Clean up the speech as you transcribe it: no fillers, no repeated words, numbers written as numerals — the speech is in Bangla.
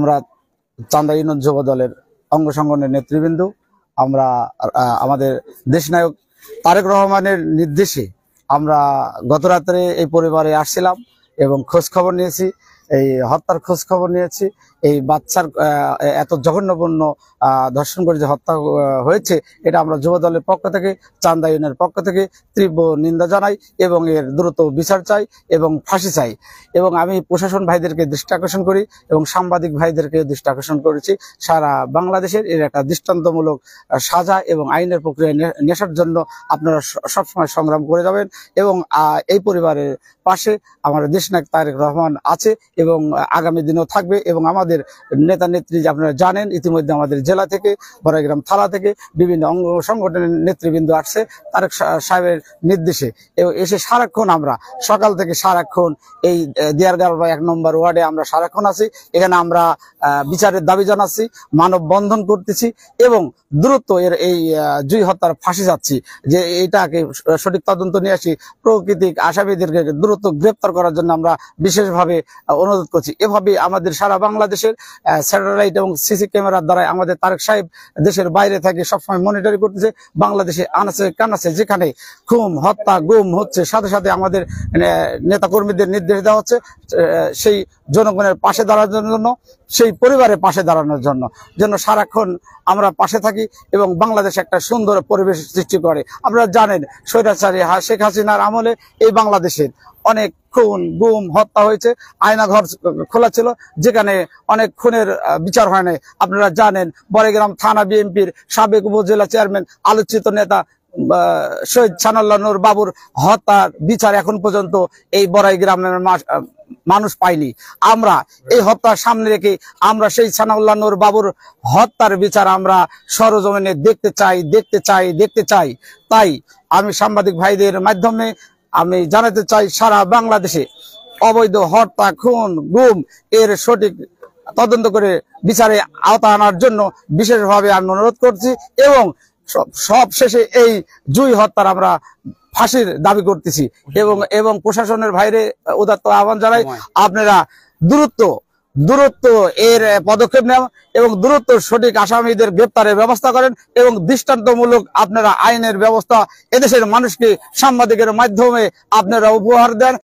আমরা চান্দা ইউনিয়ন যুব দলের অঙ্গ সংগঠনের নেতৃবৃন্দ আমরা আমাদের দেশনায়ক তারেক রহমানের নির্দেশে আমরা গত রাত্রে এই পরিবারে আসছিলাম এবং খোঁজ খবর নিয়েছি, এই হত্যার খোঁজ খবর নিয়েছি। এই বাচ্চার এত জঘন্যপূর্ণ ধর্ষণ করে যে হত্যা হয়েছে, এটা আমরা যুব দলের পক্ষ থেকে, চান্দা ইউনিয়নের পক্ষ থেকে তীব্র নিন্দা জানাই এবং এর দ্রুত বিচার চাই এবং ফাঁসি চাই। এবং আমি প্রশাসন ভাইদেরকে দৃষ্টি আকর্ষণ করি এবং সাংবাদিক ভাইদেরকে দৃষ্টি আকর্ষণ করেছি, সারা বাংলাদেশের এর একটা দৃষ্টান্তমূলক সাজা এবং আইনের প্রক্রিয়া নেশার জন্য আপনারা সবসময় সংগ্রাম করে যাবেন। এবং এই পরিবারের পাশে আমাদের দেশনায়ক তারেক রহমান আছে এবং আগামী দিনেও থাকবে। এবং আমাদের নেতা নেত্রী আপনারা জানেন, ইতিমধ্যে আমাদের জেলা থেকে, বড়াইগ্রাম থানা থেকে বিভিন্ন অঙ্গ সংগঠনের নেতৃবৃন্দ আসছে তারেক সাহেবের নির্দেশে, এবং এসে সারাক্ষণ আমরা সকাল থেকে সারাক্ষণ এই দিয়ারগাঁও 1 নম্বর ওয়ার্ডে আমরা সারাক্ষণ আছি। এখানে আমরা বিচারের দাবি জানাচ্ছি, মানববন্ধন করতেছি এবং দ্রুত এর এই জুই হত্যার ফাঁসি যাচ্ছি, যে এটাকে সঠিক তদন্ত নিয়ে আসি, প্রকৃতিক আসামিদেরকে দ্রুত গ্রেপ্তার করার জন্য আমরা বিশেষভাবে অনুরোধ করছি। এভাবে আমাদের সারা বাংলাদেশের স্যাটেলাইট এবং সিসি ক্যামেরার দ্বারা আমাদের তারেক সাহেব দেশের বাইরে থেকে সবসময় মনিটরিং করতেছে। বাংলাদেশে আনাচে কানাচে যেখানে খুন হত্যা গুম হচ্ছে, সাথে সাথে আমাদের নেতা কর্মীদের নির্দেশ দেওয়া হচ্ছে সেই জনগণের পাশে দাঁড়ানোর জন্য, সেই পরিবারের পাশে দাঁড়ানোর জন্য সারাক্ষণ আমরা পাশে থাকি এবং বাংলাদেশে একটা সুন্দর পরিবেশ সৃষ্টি করে। আপনারা জানেন, স্বৈরাচারী শেখ হাসিনার আমলে এই বাংলাদেশের অনেক খুন গুম হত্যা হয়েছে, আয়নাঘর খোলা ছিল যেখানে অনেক খুনের বিচার হয় নাই। আপনারা জানেন, বড়াইগ্রাম থানা বিএনপির সাবেক উপজেলা চেয়ারম্যান আলোচিত নেতা শহীদ সানাউল্লাহ নূর বাবুর হত্যার বিচার এখন পর্যন্ত এই বড়াইগ্রামের মানুষ পায়নি। আমরা এই হত্যার সামনে রেখে আমরা সেই সানাউল্লাহ নূর বাবুর হত্যার বিচার আমরা সরজমিনে দেখতে চাই। তাই আমি সাংবাদিক ভাইদের মাধ্যমে আমি জানাতে চাই, সারা বাংলাদেশে অবৈধ হত্যা খুন গুম এর সঠিক তদন্ত করে বিচারে আওতা আনার জন্য বিশেষভাবে আমি অনুরোধ করছি এবং সব শেষে এই জুই হত্যার আমরা ফাঁসির দাবি করতেছি এবং প্রশাসনের বাইরে উদাত্ত আহ্বান জানাই, আপনারা দ্রুত এর পদক্ষেপ নেন এবং দ্রুত সঠিক আসামিদের গ্রেপ্তারের ব্যবস্থা করেন এবং দৃষ্টান্তমূলক আপনারা আইনের ব্যবস্থা এদেশের মানুষকে সাংবাদিকের মাধ্যমে আপনারা উপহার দেন।